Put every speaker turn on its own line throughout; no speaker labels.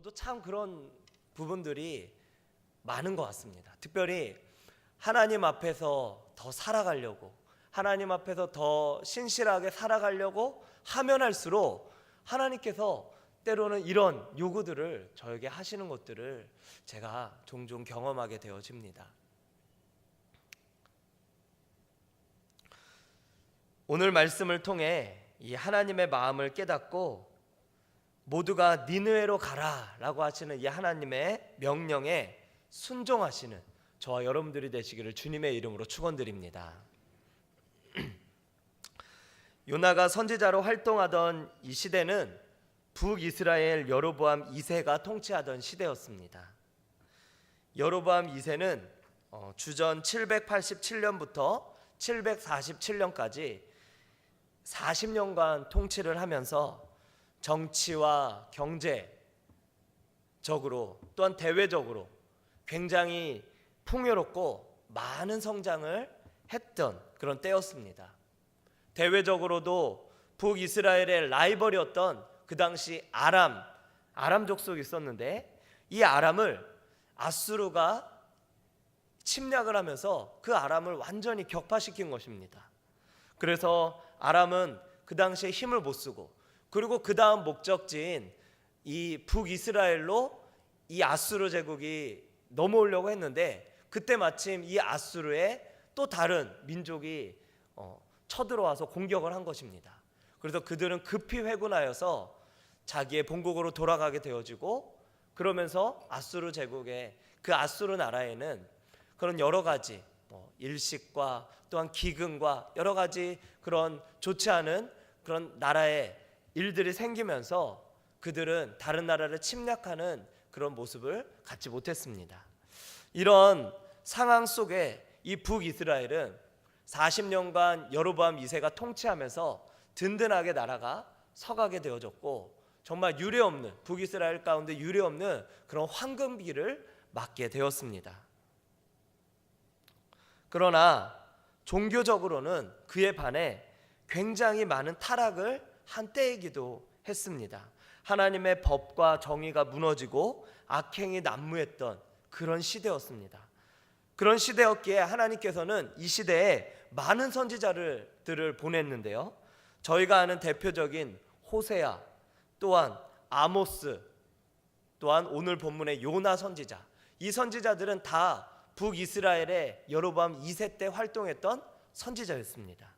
저도 참 그런 부분들이 많은 것 같습니다. 특별히 하나님 앞에서 더 살아가려고, 하나님 앞에서 더 신실하게 살아가려고 하면 할수록 하나님께서 때로는 이런 요구들을 저에게 하시는 것들을 제가 종종 경험하게 되어집니다. 오늘 말씀을 통해 이 하나님의 마음을 깨닫고 모두가 니느웨로 가라라고 하시는 이 하나님의 명령에 순종하시는 저와 여러분들이 되시기를 주님의 이름으로 축원드립니다. 요나가 선지자로 활동하던 이 시대는 북이스라엘 여로보암 2세가 통치하던 시대였습니다. 여로보암 2세는 주전 787년부터 747년까지 40년간 통치를 하면서 정치와 경제적으로 또한 대외적으로 굉장히 풍요롭고 많은 성장을 했던 그런 때였습니다. 대외적으로도 북이스라엘의 라이벌이었던 그 당시 아람 족속이 있었는데, 이 아람을 아수르가 침략을 하면서 그 아람을 완전히 격파시킨 것입니다. 그래서 아람은 그 당시에 힘을 못 쓰고, 그리고 그 다음 목적지인 이 북이스라엘로 이 아수르 제국이 넘어오려고 했는데, 그때 마침 이 아수르의 또 다른 민족이 쳐들어와서 공격을 한 것입니다. 그래서 그들은 급히 회군하여서 자기의 본국으로 돌아가게 되어지고, 그러면서 아수르 제국의 그 아수르 나라에는 그런 여러 가지 일식과 또한 기근과 여러 가지 그런 좋지 않은 그런 나라의 일들이 생기면서 그들은 다른 나라를 침략하는 그런 모습을 갖지 못했습니다. 이런 상황 속에 이 북이스라엘은 40년간 여로보암 2세가 통치하면서 든든하게 나라가 서가게 되어졌고, 정말 유례없는, 북이스라엘 가운데 유례없는 그런 황금기를 맞게 되었습니다. 그러나 종교적으로는 그에 반해 굉장히 많은 타락을 한 때이기도 했습니다. 하나님의 법과 정의가 무너지고 악행이 난무했던 그런 시대였습니다. 그런 시대였기에 하나님께서는 이 시대에 많은 선지자들을 보냈는데요, 저희가 아는 대표적인 호세아, 또한 아모스, 또한 오늘 본문의 요나 선지자, 이 선지자들은 다 북이스라엘의 여로보암 2세 때 활동했던 선지자였습니다.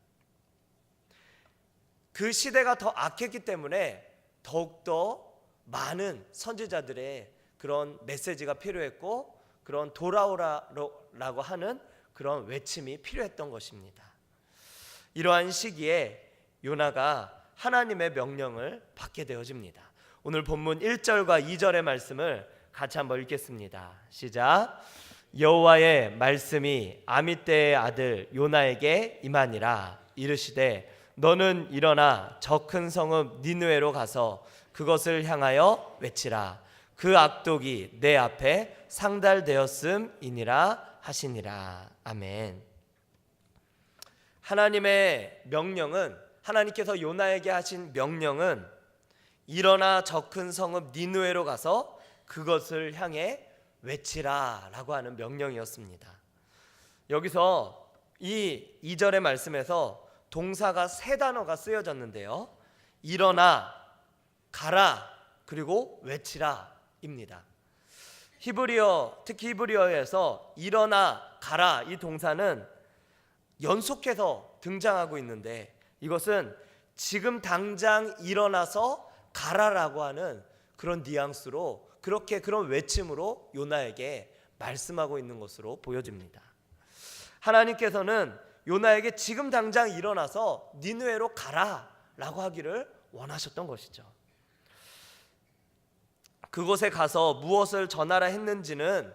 그 시대가 더 악했기 때문에 더욱더 많은 선지자들의 그런 메시지가 필요했고, 그런 돌아오라고 하는 그런 외침이 필요했던 것입니다. 이러한 시기에 요나가 하나님의 명령을 받게 되어집니다. 오늘 본문 1절과 2절의 말씀을 같이 한번 읽겠습니다. 시작. 여호와의 말씀이 아미떼의 아들 요나에게 임하니라. 이르시되 너는 일어나 저 큰 성읍 니느웨로 가서 그것을 향하여 외치라. 그 악독이 내 앞에 상달되었음이니라 하시니라. 아멘. 하나님의 명령은, 하나님께서 요나에게 하신 명령은 일어나 저 큰 성읍 니느웨로 가서 그것을 향해 외치라 라고 하는 명령이었습니다. 여기서 이 2절의 말씀에서 동사가 세 단어가 쓰여졌는데요, 일어나, 가라, 그리고 외치라 입니다. 특히 히브리어에서 일어나, 가라 이 동사는 연속해서 등장하고 있는데, 이것은 지금 당장 일어나서 가라라고 하는 그런 뉘앙스로, 그렇게 그런 외침으로 요나에게 말씀하고 있는 것으로 보여집니다. 하나님께서는 요나에게 지금 당장 일어나서 니느웨로 가라라고 하기를 원하셨던 것이죠. 그곳에 가서 무엇을 전하라 했는지는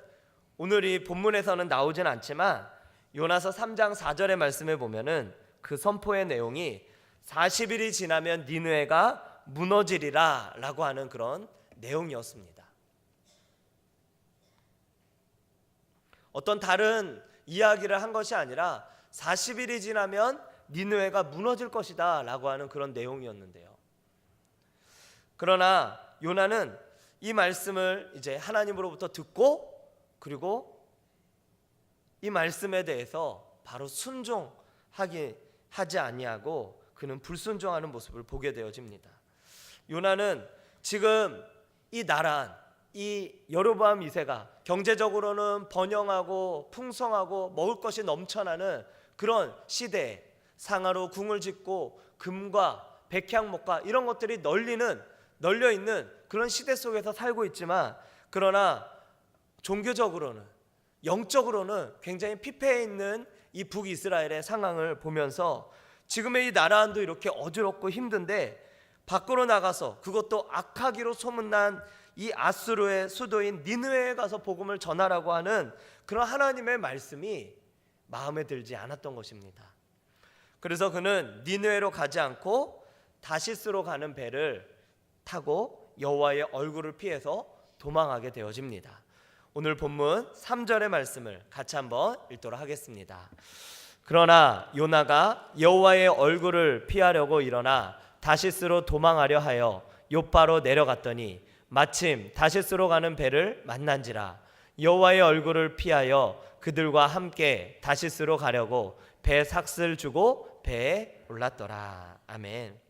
오늘 이 본문에서는 나오진 않지만, 요나서 3장 4절의 말씀에 보면은 그 선포의 내용이 40일이 지나면 니느웨가 무너지리라 라고 하는 그런 내용이었습니다. 어떤 다른 이야기를 한 것이 아니라 40일이 지나면 니느웨가 무너질 것이다 라고 하는 그런 내용이었는데요, 그러나 요나는 이 말씀을 이제 하나님으로부터 듣고 그리고 이 말씀에 대해서 바로 하지 아니하고 그는 불순종하는 모습을 보게 되어집니다. 요나는 지금 이 나란 이 여로보암 2세가 경제적으로는 번영하고 풍성하고 먹을 것이 넘쳐나는 그런 시대에 상하로 궁을 짓고 금과 백향목과 이런 것들이 널려 있는 그런 시대 속에서 살고 있지만, 그러나 종교적으로는 영적으로는 굉장히 피폐해 있는 이 북이스라엘의 상황을 보면서 지금의 이 나라안도 이렇게 어지럽고 힘든데 밖으로 나가서, 그것도 악하기로 소문난 이 아수르의 수도인 니느웨에 가서 복음을 전하라고 하는 그런 하나님의 말씀이 마음에 들지 않았던 것입니다. 그래서 그는 니느웨로 가지 않고 다시스로 가는 배를 타고 여호와의 얼굴을 피해서 도망하게 되어집니다. 오늘 본문 3절의 말씀을 같이 한번 읽도록 하겠습니다. 그러나 요나가 여호와의 얼굴을 피하려고 일어나 다시스로 도망하려 하여 요바로 내려갔더니 마침 다시스로 가는 배를 만난지라. 여호와의 얼굴을 피하여 그들과 함께 다시스로 가려고 배 삭슬 주고 배에 올랐더라. 아멘.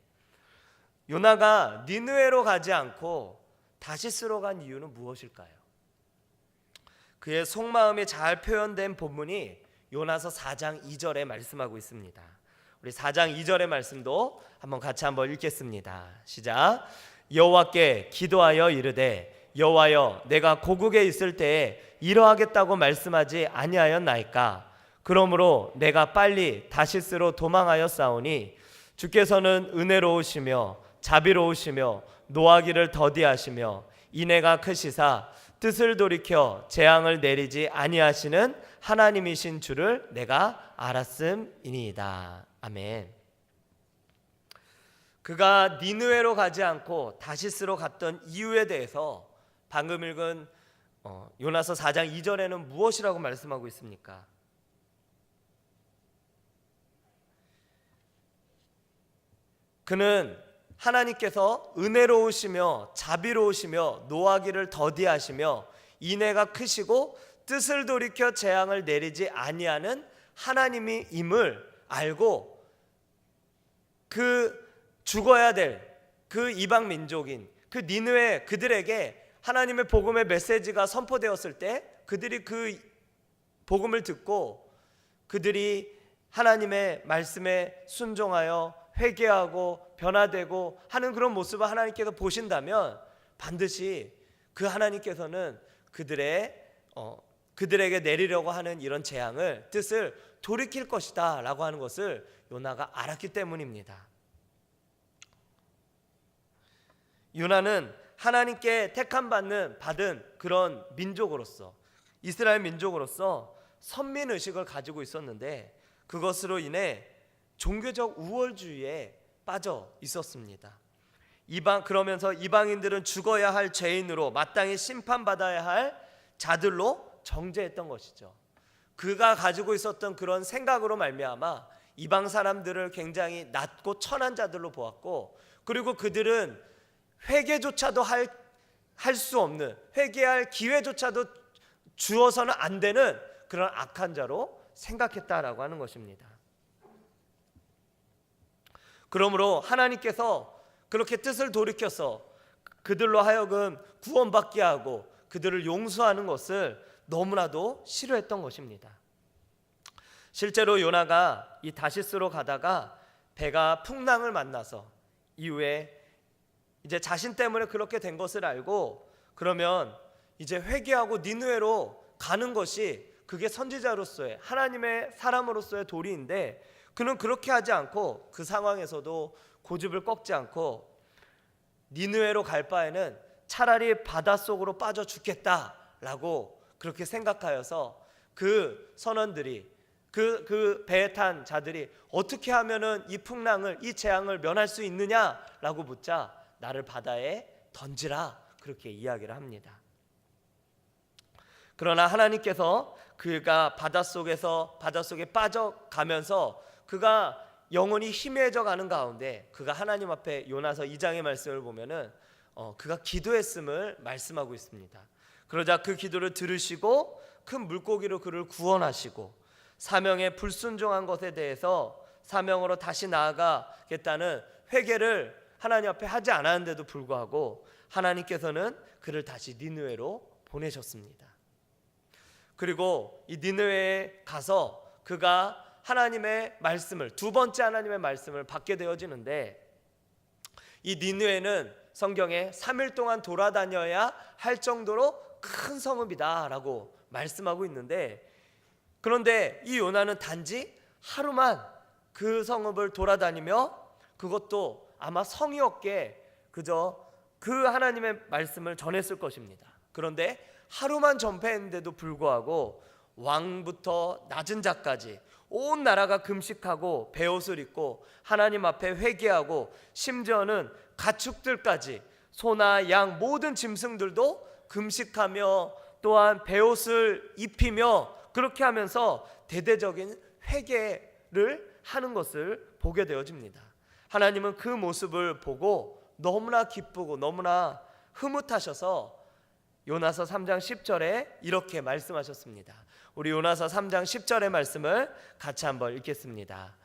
요나가 니느웨로 가지 않고 다시스로 간 이유는 무엇일까요? 그의 속마음이 잘 표현된 본문이 요나서 4장 2절에 말씀하고 있습니다. 우리 4장 2절의 말씀도 같이 한번 읽겠습니다. 시작. 여호와께 기도하여 이르되 여호와여, 내가 고국에 있을 때에 이러하겠다고 말씀하지 아니하였나이까? 그러므로 내가 빨리 다시스로 도망하였사오니 주께서는 은혜로우시며 자비로우시며 노하기를 더디하시며 인애가 크시사 뜻을 돌이켜 재앙을 내리지 아니하시는 하나님이신 줄을 내가 알았음이니이다. 아멘. 그가 니느웨로 가지 않고 다시스로 갔던 이유에 대해서 방금 읽은 요나서 4장 2절에는 무엇이라고 말씀하고 있습니까? 그는 하나님께서 은혜로우시며 자비로우시며 노하기를 더디하시며 인애가 크시고 뜻을 돌이켜 재앙을 내리지 아니하는 하나님이 임을 알고 그 죽어야 될 그 이방 민족인 그 니느웨 그들에게 하나님의 복음의 메시지가 선포되었을 때 그들이 그 복음을 듣고 그들이 하나님의 말씀에 순종하여 회개하고 변화되고 하는 그런 모습을 하나님께서 보신다면 반드시 그 하나님께서는 그들에게 내리려고 하는 이런 재앙을 뜻을 돌이킬 것이다 라고 하는 것을 요나가 알았기 때문입니다. 요나는 하나님께 받은 그런 민족으로서, 이스라엘 민족으로서 선민의식을 가지고 있었는데 그것으로 인해 종교적 우월주의에 빠져 있었습니다. 그러면서 이방인들은 죽어야 할 죄인으로 마땅히 심판받아야 할 자들로 정죄했던 것이죠. 그가 가지고 있었던 그런 생각으로 말미암아 이방 사람들을 굉장히 낮고 천한 자들로 보았고, 그리고 그들은 회개조차도 할 수 없는, 회개할 기회조차도 주어서는 안 되는 그런 악한 자로 생각했다라고 하는 것입니다. 그러므로 하나님께서 그렇게 뜻을 돌이켜서 그들로 하여금 구원받게 하고 그들을 용서하는 것을 너무나도 싫어했던 것입니다. 실제로 요나가 이 다시스로 가다가 배가 풍랑을 만나서 이후에 이제 자신 때문에 그렇게 된 것을 알고, 그러면 이제 회개하고 니느웨로 가는 것이 그게 선지자로서의 하나님의 사람으로서의 도리인데, 그는 그렇게 하지 않고 그 상황에서도 고집을 꺾지 않고 니느웨로 갈 바에는 차라리 바닷속으로 빠져 죽겠다라고 그렇게 생각하여서 그 선원들이 그 배에 탄 자들이 어떻게 하면은 이 풍랑을, 이 재앙을 면할 수 있느냐라고 묻자 나를 바다에 던지라, 그렇게 이야기를 합니다. 그러나 하나님께서 그가 바닷속에 빠져가면서 그가 영혼이 희미해져 가는 가운데 그가 하나님 앞에 요나서 2장의 말씀을 보면은 그가 기도했음을 말씀하고 있습니다. 그러자 그 기도를 들으시고 큰 물고기로 그를 구원하시고 사명에 불순종한 것에 대해서 사명으로 다시 나아가겠다는 회개를 하나님 앞에 하지 않았는데도 불구하고 하나님께서는 그를 다시 니느웨로 보내셨습니다. 그리고 이 니느웨에 가서 그가 하나님의 말씀을, 두 번째 하나님의 말씀을 받게 되어지는데, 이 니느웨는 성경에 3일 동안 돌아다녀야 할 정도로 큰 성읍이다 라고 말씀하고 있는데, 그런데 이 요나는 단지 하루만 그 성읍을 돌아다니며, 그것도 아마 성의 없게 그저 그 하나님의 말씀을 전했을 것입니다. 그런데 하루만 전폐했는데도 불구하고 왕부터 낮은 자까지 온 나라가 금식하고 베옷을 입고 하나님 앞에 회개하고, 심지어는 가축들까지 소나 양 모든 짐승들도 금식하며 또한 베옷을 입히며 그렇게 하면서 대대적인 회개를 하는 것을 보게 되어집니다. 하나님은 그 모습을 보고 너무나 기쁘고 너무나 흐뭇하셔서 요나서 3장 10절에 이렇게 말씀하셨습니다. 우리 요나서 3장 10절의 말씀을 같이 한번 읽겠습니다.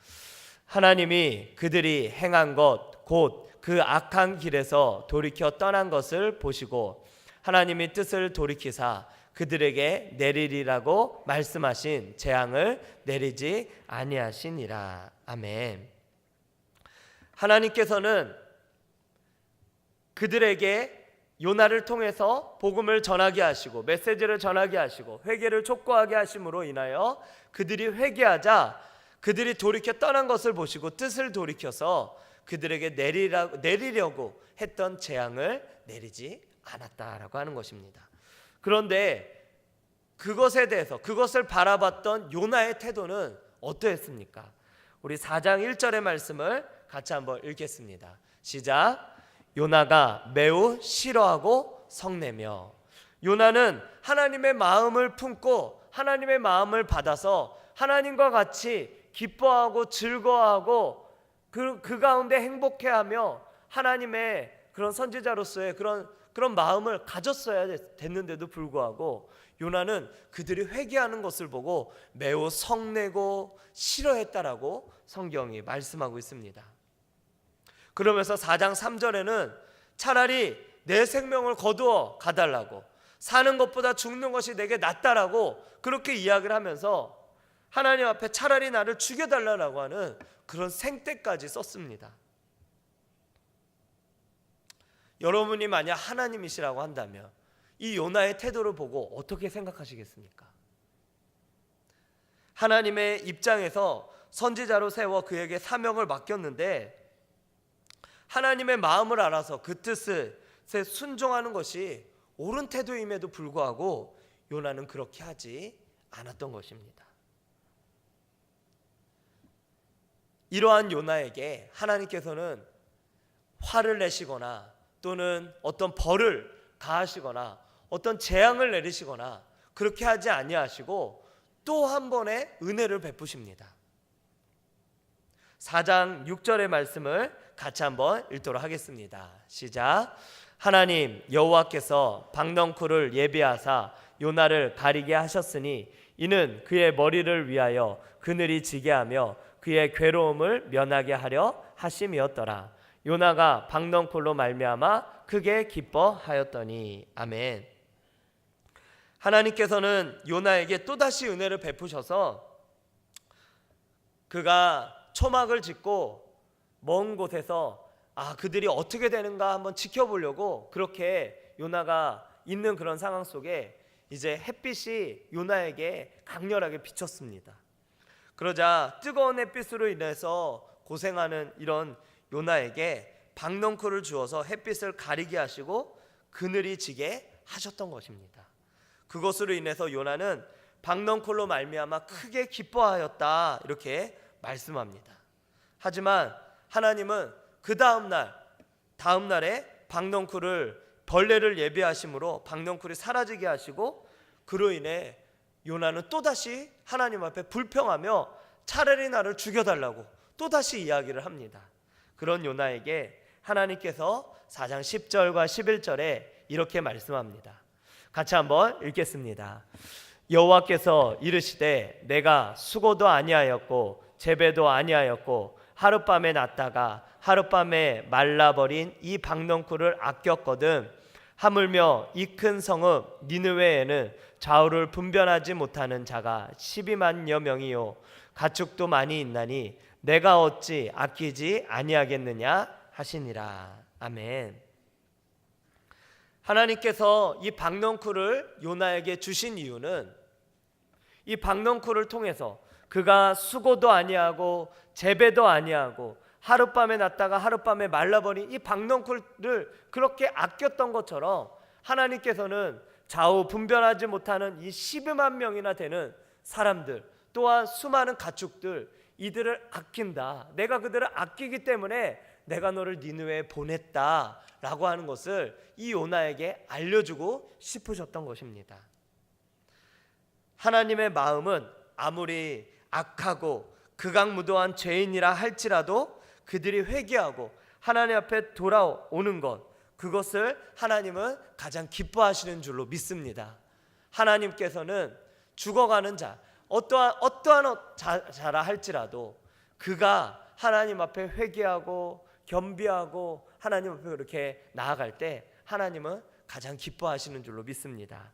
하나님이 그들이 행한 것 곧 그 악한 길에서 돌이켜 떠난 것을 보시고 하나님이 뜻을 돌이키사 그들에게 내리리라고 말씀하신 재앙을 내리지 아니하시니라. 아멘. 하나님께서는 그들에게 요나를 통해서 복음을 전하게 하시고 메시지를 전하게 하시고 회개를 촉구하게 하심으로 인하여 그들이 회개하자 그들이 돌이켜 떠난 것을 보시고 뜻을 돌이켜서 그들에게 내리려고 했던 재앙을 내리지 않았다라고 하는 것입니다. 그런데 그것에 대해서, 그것을 바라봤던 요나의 태도는 어떠했습니까? 우리 4장 1절의 말씀을 같이 한번 읽겠습니다. 시작. 요나가 매우 싫어하고 성내며. 요나는 하나님의 마음을 품고 하나님의 마음을 받아서 하나님과 같이 기뻐하고 즐거워하고 그 가운데 행복해하며 하나님의 그런 선지자로서의 그런 마음을 가졌어야 됐는데도 불구하고 요나는 그들이 회개하는 것을 보고 매우 성내고 싫어했다라고 성경이 말씀하고 있습니다. 그러면서 4장 3절에는 차라리 내 생명을 거두어 가달라고, 사는 것보다 죽는 것이 내게 낫다라고 그렇게 이야기를 하면서 하나님 앞에 차라리 나를 죽여달라고 하는 그런 생떼까지 썼습니다. 여러분이 만약 하나님이시라고 한다면 이 요나의 태도를 보고 어떻게 생각하시겠습니까? 하나님의 입장에서 선지자로 세워 그에게 사명을 맡겼는데 하나님의 마음을 알아서 그 뜻에 순종하는 것이 옳은 태도임에도 불구하고 요나는 그렇게 하지 않았던 것입니다. 이러한 요나에게 하나님께서는 화를 내시거나 또는 어떤 벌을 가하시거나 어떤 재앙을 내리시거나 그렇게 하지 아니하시고 또 한 번의 은혜를 베푸십니다. 4장 6절의 말씀을 같이 한번 읽도록 하겠습니다. 시작. 하나님 여호와께서 박넝쿨을 예비하사 요나를 가리게 하셨으니 이는 그의 머리를 위하여 그늘이 지게 하며 그의 괴로움을 면하게 하려 하심이었더라. 요나가 박넝쿨로 말미암아 크게 기뻐하였더니. 아멘. 하나님께서는 요나에게 또다시 은혜를 베푸셔서 그가 초막을 짓고 먼 곳에서 그들이 어떻게 되는가 한번 지켜보려고 그렇게 요나가 있는 그런 상황 속에 이제 햇빛이 요나에게 강렬하게 비쳤습니다. 그러자 뜨거운 햇빛으로 인해서 고생하는 이런 요나에게 박넝쿨을 주어서 햇빛을 가리게 하시고 그늘이 지게 하셨던 것입니다. 그것으로 인해서 요나는 박넝쿨로 말미암아 크게 기뻐하였다 이렇게 말씀합니다. 하지만 하나님은 그 다음날에 박넝쿨을 벌레를 예비하심으로 박넝쿨이 사라지게 하시고 그로 인해 요나는 또다시 하나님 앞에 불평하며 차라리 나를 죽여달라고 또다시 이야기를 합니다. 그런 요나에게 하나님께서 4장 10절과 11절에 이렇게 말씀합니다. 같이 한번 읽겠습니다. 여호와께서 이르시되 내가 수고도 아니하였고 재배도 아니하였고 하룻밤에 났다가 하룻밤에 말라버린 이 박넝쿨을 아꼈거든. 하물며 이 큰 성읍 니느웨에는 좌우를 분별하지 못하는 자가 12만여 명이요 가축도 많이 있나니 내가 어찌 아끼지 아니하겠느냐 하시니라. 아멘. 하나님께서 이 박넝쿨을 요나에게 주신 이유는 이 박넝쿨을 통해서 그가 수고도 아니하고 재배도 아니하고 하룻밤에 났다가 하룻밤에 말라버린 이 박넝쿨을 그렇게 아꼈던 것처럼 하나님께서는 좌우 분별하지 못하는 이 12만 명이나 되는 사람들, 또한 수많은 가축들, 이들을 아낀다. 내가 그들을 아끼기 때문에 내가 너를 니느웨에 보냈다라고 하는 것을 이 요나에게 알려주고 싶으셨던 것입니다. 하나님의 마음은 아무리 악하고 극악무도한 죄인이라 할지라도 그들이 회개하고 하나님 앞에 돌아오는 것, 그것을 하나님은 가장 기뻐하시는 줄로 믿습니다. 하나님께서는 죽어가는 자, 어떠한 자라 할지라도 그가 하나님 앞에 회개하고 겸비하고 하나님 앞에 그렇게 나아갈 때 하나님은 가장 기뻐하시는 줄로 믿습니다.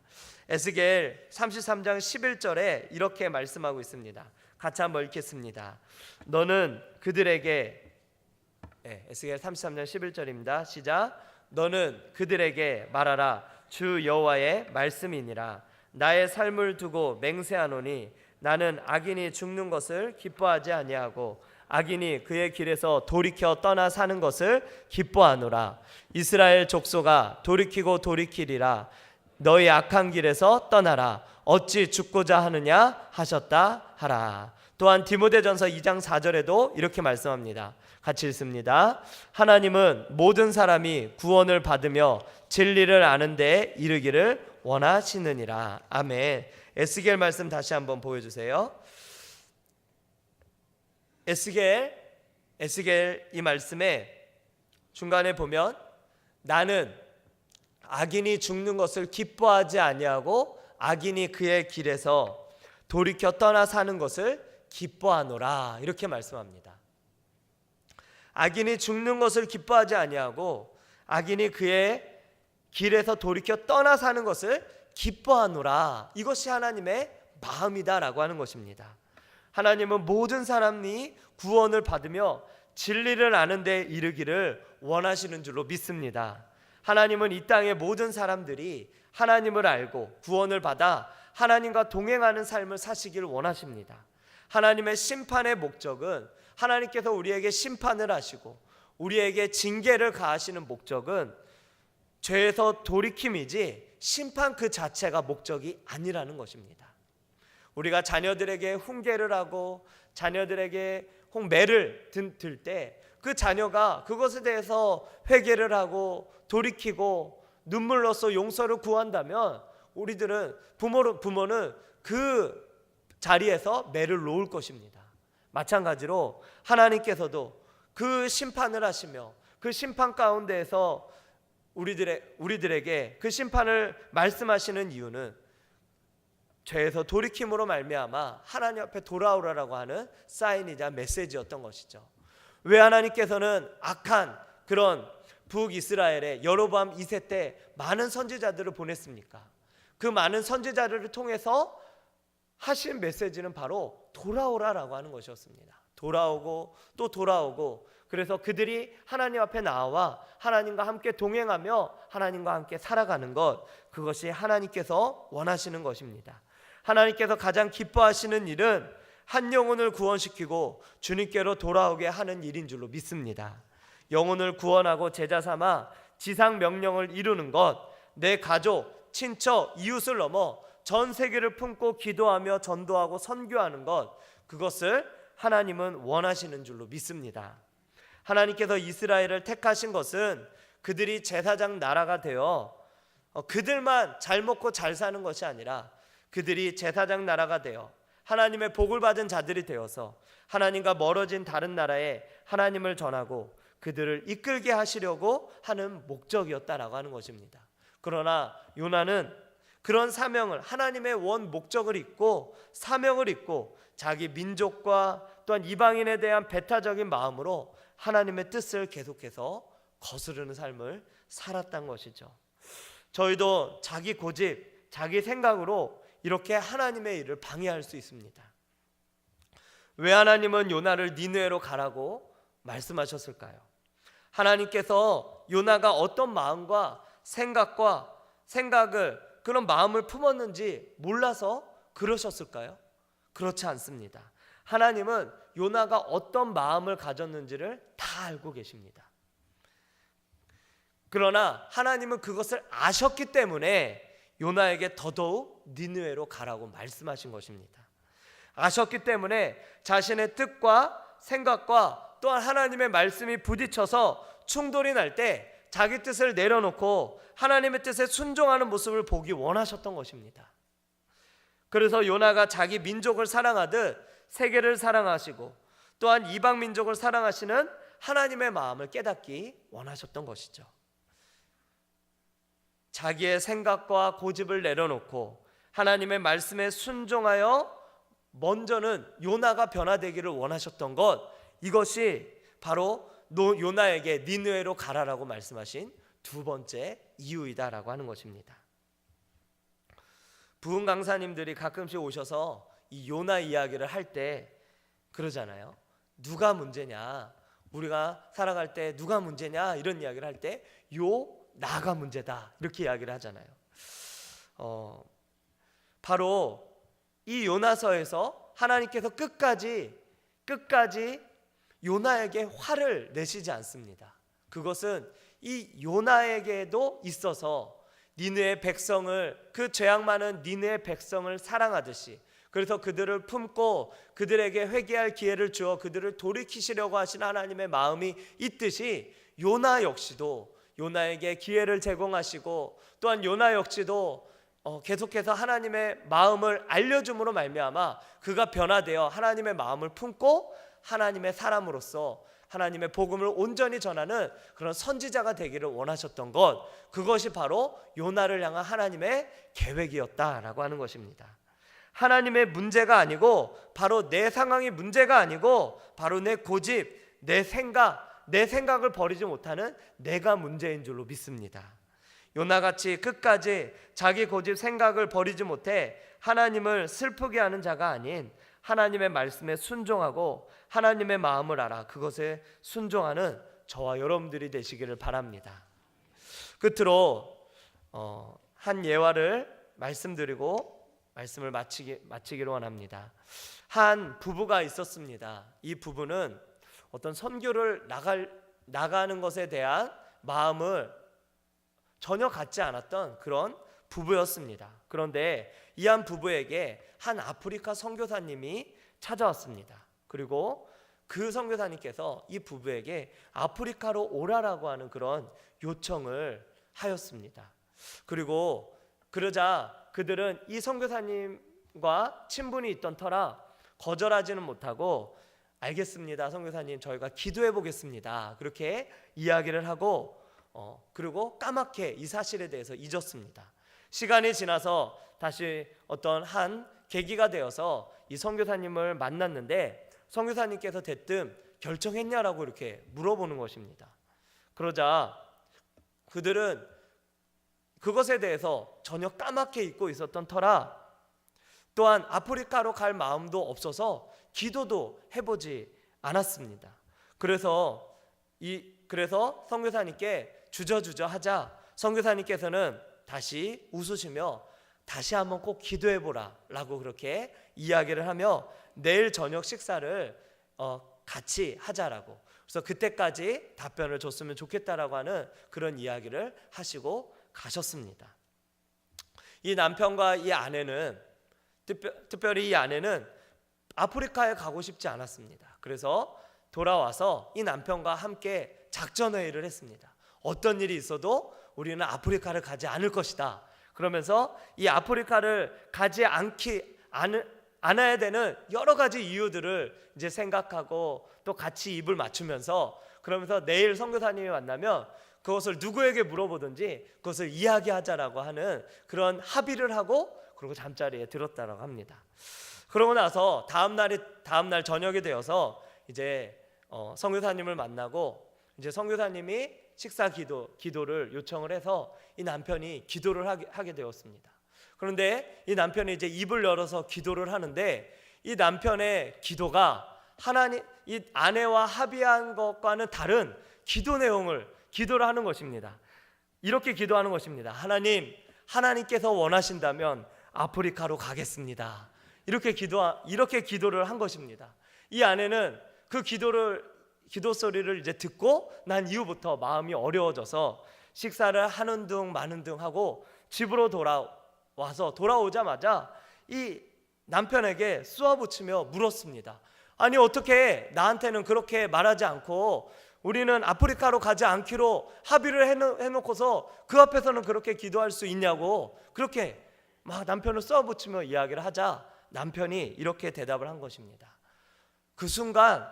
에스겔 33장 11절에 이렇게 말씀하고 있습니다. 같이 한번 읽겠습니다. 너는 그들에게, 에스겔 33장 11절입니다. 시작. 너는 그들에게 말하라. 주 여호와의 말씀이니라. 나의 삶을 두고 맹세하노니 나는 악인이 죽는 것을 기뻐하지 아니하고 악인이 그의 길에서 돌이켜 떠나 사는 것을 기뻐하노라. 이스라엘 족속아 돌이키고 돌이키리라. 너희 악한 길에서 떠나라. 어찌 죽고자 하느냐 하셨다 하라. 또한 디모데전서 2장 4절에도 이렇게 말씀합니다. 같이 읽습니다. 하나님은 모든 사람이 구원을 받으며 진리를 아는 데에 이르기를 원하시느니라. 아멘. 에스겔 말씀 다시 한번 보여주세요. 에스겔 이 말씀에 중간에 보면 나는 악인이 죽는 것을 기뻐하지 아니하고 악인이 그의 길에서 돌이켜 떠나 사는 것을 기뻐하노라 이렇게 말씀합니다. 악인이 죽는 것을 기뻐하지 아니하고 악인이 그의 길에서 돌이켜 떠나 사는 것을 기뻐하노라. 이것이 하나님의 마음이다라고 하는 것입니다. 하나님은 모든 사람이 구원을 받으며 진리를 아는 데 이르기를 원하시는 줄로 믿습니다. 하나님은 이 땅의 모든 사람들이 하나님을 알고 구원을 받아 하나님과 동행하는 삶을 사시기를 원하십니다. 하나님의 심판의 목적은 하나님께서 우리에게 심판을 하시고 우리에게 징계를 가하시는 목적은 죄에서 돌이킴이지 심판 그 자체가 목적이 아니라는 것입니다. 우리가 자녀들에게 훈계를 하고 자녀들에게 혹 매를 들 때 그 자녀가 그것에 대해서 회개를 하고 돌이키고 눈물로써 용서를 구한다면 우리들은 부모는 그 자리에서 매를 놓을 것입니다. 마찬가지로 하나님께서도 그 심판을 하시며 그 심판 가운데에서 우리들에게 그 심판을 말씀하시는 이유는 죄에서 돌이킴으로 말미암아 하나님 앞에 돌아오라라고 하는 사인이자 메시지였던 것이죠. 왜 하나님께서는 악한 그런 북이스라엘의 여로보암 2세 때 많은 선지자들을 보냈습니까? 그 많은 선지자들을 통해서 하신 메시지는 바로 돌아오라라고 하는 것이었습니다. 돌아오고 또 돌아오고, 그래서 그들이 하나님 앞에 나와 하나님과 함께 동행하며 하나님과 함께 살아가는 것, 그것이 하나님께서 원하시는 것입니다. 하나님께서 가장 기뻐하시는 일은 한 영혼을 구원시키고 주님께로 돌아오게 하는 일인 줄로 믿습니다. 영혼을 구원하고 제자 삼아 지상 명령을 이루는 것, 내 가족, 친척, 이웃을 넘어 전 세계를 품고 기도하며 전도하고 선교하는 것, 그것을 하나님은 원하시는 줄로 믿습니다. 하나님께서 이스라엘을 택하신 것은 그들이 제사장 나라가 되어 그들만 잘 먹고 잘 사는 것이 아니라 그들이 제사장 나라가 되어 하나님의 복을 받은 자들이 되어서 하나님과 멀어진 다른 나라에 하나님을 전하고 그들을 이끌게 하시려고 하는 목적이었다라고 하는 것입니다. 그러나 요나는 그런 사명을, 하나님의 원 목적을 잊고 사명을 잊고 자기 민족과 또한 이방인에 대한 배타적인 마음으로 하나님의 뜻을 계속해서 거스르는 삶을 살았던 것이죠. 저희도 자기 고집, 자기 생각으로 이렇게 하나님의 일을 방해할 수 있습니다. 왜 하나님은 요나를 니느웨로 가라고 말씀하셨을까요? 하나님께서 요나가 어떤 마음과 생각을 그런 마음을 품었는지 몰라서 그러셨을까요? 그렇지 않습니다. 하나님은 요나가 어떤 마음을 가졌는지를 다 알고 계십니다. 그러나 하나님은 그것을 아셨기 때문에 요나에게 더더욱 니느웨로 가라고 말씀하신 것입니다. 아셨기 때문에 자신의 뜻과 생각과 또한 하나님의 말씀이 부딪혀서 충돌이 날 때 자기 뜻을 내려놓고 하나님의 뜻에 순종하는 모습을 보기 원하셨던 것입니다. 그래서 요나가 자기 민족을 사랑하듯 세계를 사랑하시고 또한 이방 민족을 사랑하시는 하나님의 마음을 깨닫기 원하셨던 것이죠. 자기의 생각과 고집을 내려놓고 하나님의 말씀에 순종하여 먼저는 요나가 변화되기를 원하셨던 것, 이것이 바로 요나에게 니느웨로 가라라고 말씀하신 두 번째 이유이다라고 하는 것입니다. 부흥 강사님들이 가끔씩 오셔서 이 요나 이야기를 할 때 그러잖아요. 누가 문제냐, 우리가 살아갈 때 누가 문제냐, 이런 이야기를 할 때 나가 문제다, 이렇게 이야기를 하잖아요. 바로 이 요나서에서 하나님께서 끝까지 요나에게 화를 내시지 않습니다. 그것은 이 요나에게도 있어서 니느웨 백성을, 그 죄악 많은 니느웨 백성을 사랑하듯이, 그래서 그들을 품고 그들에게 회개할 기회를 주어 그들을 돌이키시려고 하신 하나님의 마음이 있듯이 요나 역시도 요나에게 기회를 제공하시고 또한 요나 역시도 계속해서 하나님의 마음을 알려줌으로 말미암아 그가 변화되어 하나님의 마음을 품고 하나님의 사람으로서 하나님의 복음을 온전히 전하는 그런 선지자가 되기를 원하셨던 것, 그것이 바로 요나를 향한 하나님의 계획이었다라고 하는 것입니다. 하나님의 문제가 아니고, 바로 내 상황이 문제가 아니고, 바로 내 고집, 내 생각을 버리지 못하는 내가 문제인 줄로 믿습니다. 요나같이 끝까지 자기 고집 생각을 버리지 못해 하나님을 슬프게 하는 자가 아닌 하나님의 말씀에 순종하고 하나님의 마음을 알아 그것에 순종하는 저와 여러분들이 되시기를 바랍니다. 끝으로 한 예화를 말씀드리고 말씀을 마치기로 원합니다. 한 부부가 있었습니다. 이 부부는 어떤 선교를 나가는 것에 대한 마음을 전혀 갖지 않았던 그런 부부였습니다. 그런데 이 한 부부에게 한 아프리카 선교사님이 찾아왔습니다. 그리고 그 선교사님께서 이 부부에게 아프리카로 오라라고 하는 그런 요청을 하였습니다. 그리고 그러자 그들은 이 선교사님과 친분이 있던 터라 거절하지는 못하고, 알겠습니다, 선교사님, 저희가 기도해 보겠습니다, 그렇게 이야기를 하고 그리고 까맣게 이 사실에 대해서 잊었습니다. 시간이 지나서 다시 어떤 한 계기가 되어서 이 선교사님을 만났는데 선교사님께서 대뜸 결정했냐라고 이렇게 물어보는 것입니다. 그러자 그들은 그것에 대해서 전혀 까맣게 잊고 있었던 터라 또한 아프리카로 갈 마음도 없어서 기도도 해보지 않았습니다. 그래서 선교사님께 주저주저 하자 선교사님께서는 다시 웃으시며 다시 한번 꼭 기도해보라 라고 그렇게 이야기를 하며 내일 저녁 식사를 같이 하자라고, 그래서 그때까지 답변을 줬으면 좋겠다라고 하는 그런 이야기를 하시고 가셨습니다. 이 남편과 이 아내는 특별히 이 아내는 아프리카에 가고 싶지 않았습니다. 그래서 돌아와서 이 남편과 함께 작전회의를 했습니다. 어떤 일이 있어도 우리는 아프리카를 가지 않을 것이다. 그러면서 이 아프리카를 가지 않아야 되는 여러 가지 이유들을 이제 생각하고 또 같이 입을 맞추면서 그러면서 내일 선교사님이 만나면 그것을 누구에게 물어보든지 그것을 이야기하자라고 하는 그런 합의를 하고 그리고 잠자리에 들었다라고 합니다. 그러고 나서 다음날 저녁이 되어서 이제 선교사님을 만나고 이제 선교사님이 식사 기도를 요청을 해서 이 남편이 기도를 하게 되었습니다. 그런데 이 남편이 이제 입을 열어서 기도를 하는데 이 남편의 기도가 이 아내와 합의한 것과는 다른 기도 내용을 기도를 하는 것입니다. 이렇게 기도하는 것입니다. 하나님께서 원하신다면 아프리카로 가겠습니다. 이렇게 기도를 한 것입니다. 이 아내는 그 기도 소리를 이제 듣고 난 이후부터 마음이 어려워져서 식사를 하는 둥 마는 둥 하고 집으로 돌아오자마자 이 남편에게 쏘아붙이며 물었습니다. 아니 어떻게 나한테는 그렇게 말하지 않고 우리는 아프리카로 가지 않기로 합의를 해놓고서 그 앞에서는 그렇게 기도할 수 있냐고 그렇게 막 남편을 쏘아붙이며 이야기를 하자 남편이 이렇게 대답을 한 것입니다. 그 순간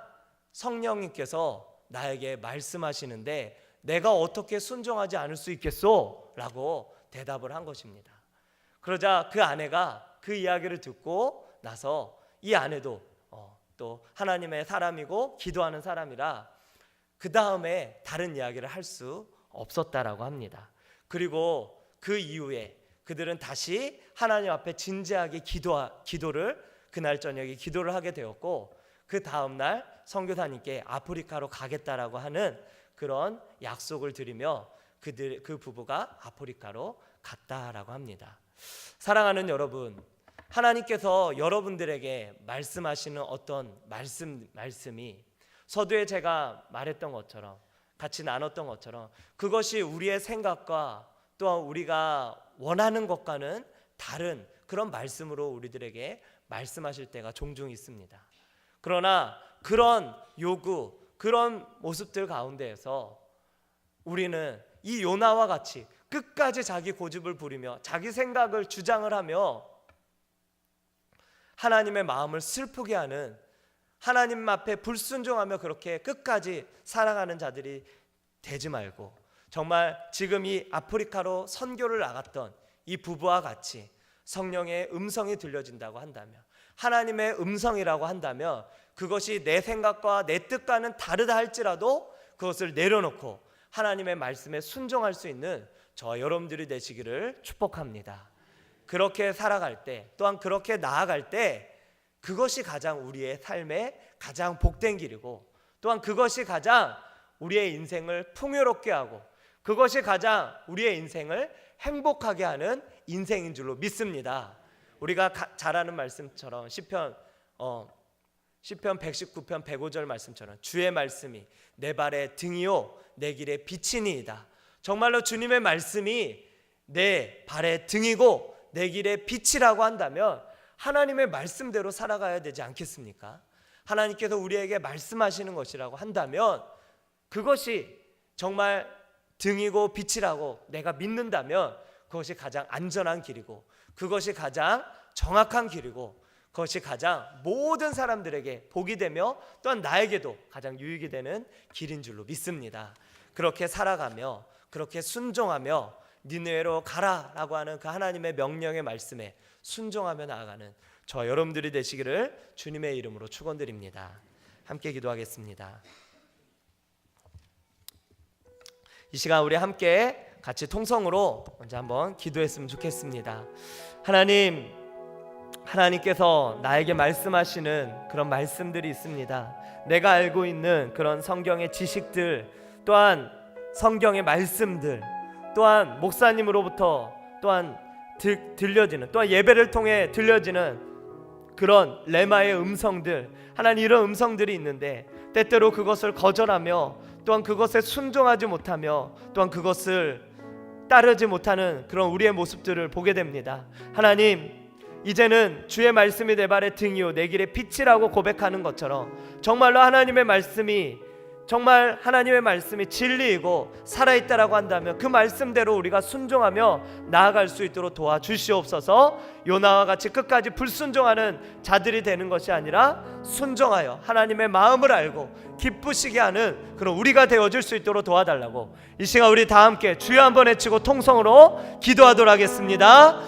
성령님께서 나에게 말씀하시는데 내가 어떻게 순종하지 않을 수 있겠소? 라고 대답을 한 것입니다. 그러자 그 아내가 그 이야기를 듣고 나서 이 아내도 또 하나님의 사람이고 기도하는 사람이라 그 다음에 다른 이야기를 할 수 없었다라고 합니다. 그리고 그 이후에 그들은 다시 하나님 앞에 진지하게 기도를 그날 저녁에 기도를 하게 되었고 그 다음날 선교사님께 아프리카로 가겠다라고 하는 그런 약속을 드리며 그 부부가 아프리카로 갔다라고 합니다. 사랑하는 여러분, 하나님께서 여러분들에게 말씀하시는 어떤 말씀이 서두에 제가 말했던 것처럼 같이 나눴던 것처럼 그것이 우리의 생각과 또한 우리가 원하는 것과는 다른 그런 말씀으로 우리들에게 말씀하실 때가 종종 있습니다. 그러나 그런 요구, 그런 모습들 가운데에서 우리는 이 요나와 같이 끝까지 자기 고집을 부리며 자기 생각을 주장을 하며 하나님의 마음을 슬프게 하는 하나님 앞에 불순종하며 그렇게 끝까지 살아가는 자들이 되지 말고 정말 지금 이 아프리카로 선교를 나갔던 이 부부와 같이 성령의 음성이 들려진다고 한다면 하나님의 음성이라고 한다면 그것이 내 생각과 내 뜻과는 다르다 할지라도 그것을 내려놓고 하나님의 말씀에 순종할 수 있는 저와 여러분들이 되시기를 축복합니다. 그렇게 살아갈 때 또한 그렇게 나아갈 때 그것이 가장 우리의 삶의 가장 복된 길이고 또한 그것이 가장 우리의 인생을 풍요롭게 하고 그것이 가장 우리의 인생을 행복하게 하는 인생인 줄로 믿습니다. 우리가 잘 아는 말씀처럼 시편 119편 105절 말씀처럼 주의 말씀이 내 발의 등이요 내 길의 빛이니이다. 정말로 주님의 말씀이 내 발의 등이고 내 길의 빛이라고 한다면 하나님의 말씀대로 살아가야 되지 않겠습니까? 하나님께서 우리에게 말씀하시는 것이라고 한다면 그것이 정말 등이고 빛이라고 내가 믿는다면 그것이 가장 안전한 길이고 그것이 가장 정확한 길이고 그것이 가장 모든 사람들에게 복이 되며 또한 나에게도 가장 유익이 되는 길인 줄로 믿습니다. 그렇게 살아가며 그렇게 순종하며 니느웨로 가라라고 하는 그 하나님의 명령의 말씀에 순종하며 나아가는 저와 여러분들이 되시기를 주님의 이름으로 축원드립니다. 함께 기도하겠습니다. 이 시간 우리 함께 같이 통성으로 먼저 한번 기도했으면 좋겠습니다. 하나님께서 나에게 말씀하시는 그런 말씀들이 있습니다. 내가 알고 있는 그런 성경의 지식들 또한 성경의 말씀들 또한 목사님으로부터 또한 들려지는 또한 예배를 통해 들려지는 그런 레마의 음성들 하나님 이런 음성들이 있는데 때때로 그것을 거절하며 또한 그것에 순종하지 못하며 또한 그것을 따르지 못하는 그런 우리의 모습들을 보게 됩니다. 하나님 이제는 주의 말씀이 내 발의 등이요 내 길의 빛이라고 고백하는 것처럼 정말로 하나님의 말씀이 정말 하나님의 말씀이 진리이고 살아있다라고 한다면 그 말씀대로 우리가 순종하며 나아갈 수 있도록 도와주시옵소서. 요나와 같이 끝까지 불순종하는 자들이 되는 것이 아니라 순종하여 하나님의 마음을 알고 기쁘시게 하는 그런 우리가 되어줄 수 있도록 도와달라고 이 시간 우리 다 함께 주여 한번 외치고 통성으로 기도하도록 하겠습니다.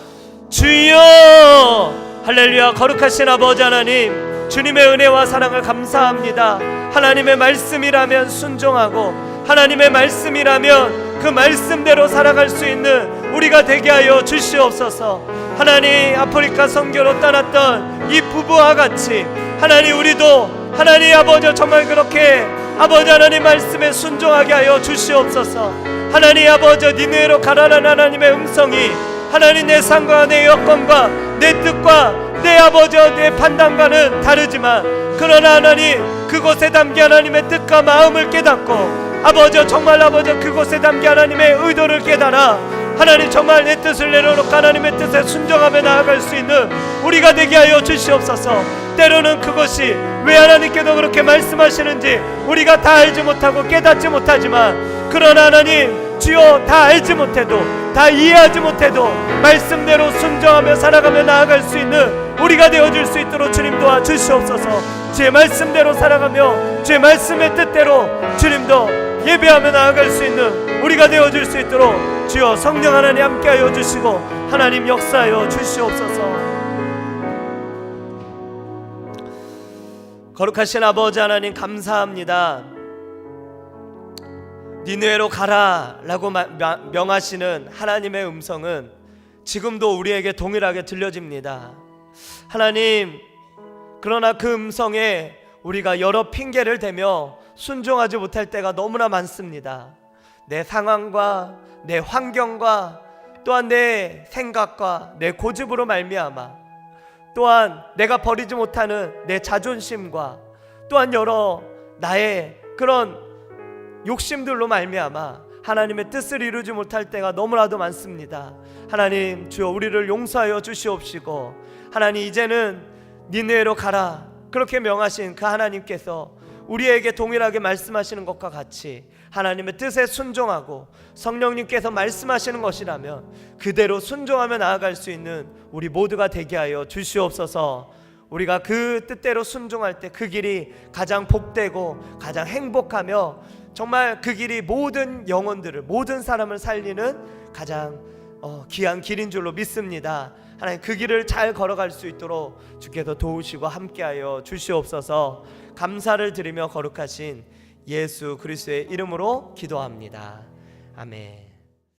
주여, 할렐루야. 거룩하신 아버지 하나님, 주님의 은혜와 사랑을 감사합니다. 하나님의 말씀이라면 순종하고 하나님의 말씀이라면 그 말씀대로 살아갈 수 있는 우리가 되게 하여 주시옵소서. 하나님, 아프리카 선교로 떠났던 이 부부와 같이 하나님, 우리도 하나님 아버지 정말 그렇게 아버지 하나님 말씀에 순종하게 하여 주시옵소서. 하나님 아버지, 니느웨로 가라는 하나님의 음성이 하나님 내 상과 내 여건과 내 뜻과 내 아버지 내 판단과는 다르지만 그러나 하나님 그곳에 담긴 하나님의 뜻과 마음을 깨닫고 아버지 정말 아버지 그곳에 담긴 하나님의 의도를 깨달아 하나님 정말 내 뜻을 내려놓고 하나님의 뜻에 순종하며 나아갈 수 있는 우리가 되게 하여 주시옵소서. 때로는 그것이 왜 하나님께도 그렇게 말씀하시는지 우리가 다 알지 못하고 깨닫지 못하지만 그러나 하나님 주여 다 알지 못해도 다 이해하지 못해도 말씀대로 순종하며 살아가며 나아갈 수 있는 우리가 되어줄 수 있도록 주님 도와주시옵소서. 주의 말씀대로 살아가며 주의 말씀의 뜻대로 주님도 예배하며 나아갈 수 있는 우리가 되어줄 수 있도록 주여 성령 하나님 함께하여 주시고 하나님 역사하여 주시옵소서. 거룩하신 아버지 하나님 감사합니다. 니느웨로 가라 라고 명하시는 하나님의 음성은 지금도 우리에게 동일하게 들려집니다. 하나님, 그러나 그 음성에 우리가 여러 핑계를 대며 순종하지 못할 때가 너무나 많습니다. 내 상황과 내 환경과 또한 내 생각과 내 고집으로 말미암아 또한 내가 버리지 못하는 내 자존심과 또한 여러 나의 그런 욕심들로 말미암아 하나님의 뜻을 이루지 못할 때가 너무나도 많습니다. 하나님 주여 우리를 용서하여 주시옵시고 하나님 이제는 니느웨로 가라 그렇게 명하신 그 하나님께서 우리에게 동일하게 말씀하시는 것과 같이 하나님의 뜻에 순종하고 성령님께서 말씀하시는 것이라면 그대로 순종하며 나아갈 수 있는 우리 모두가 되게 하여 주시옵소서. 우리가 그 뜻대로 순종할 때 그 길이 가장 복되고 가장 행복하며 정말 그 길이 모든 영혼들을 모든 사람을 살리는 가장 귀한 길인 줄로 믿습니다. 하나님 그 길을 잘 걸어갈 수 있도록 주께서 도우시고 함께하여 주시옵소서. 감사를 드리며 거룩하신 예수 그리스도의 이름으로 기도합니다. 아멘.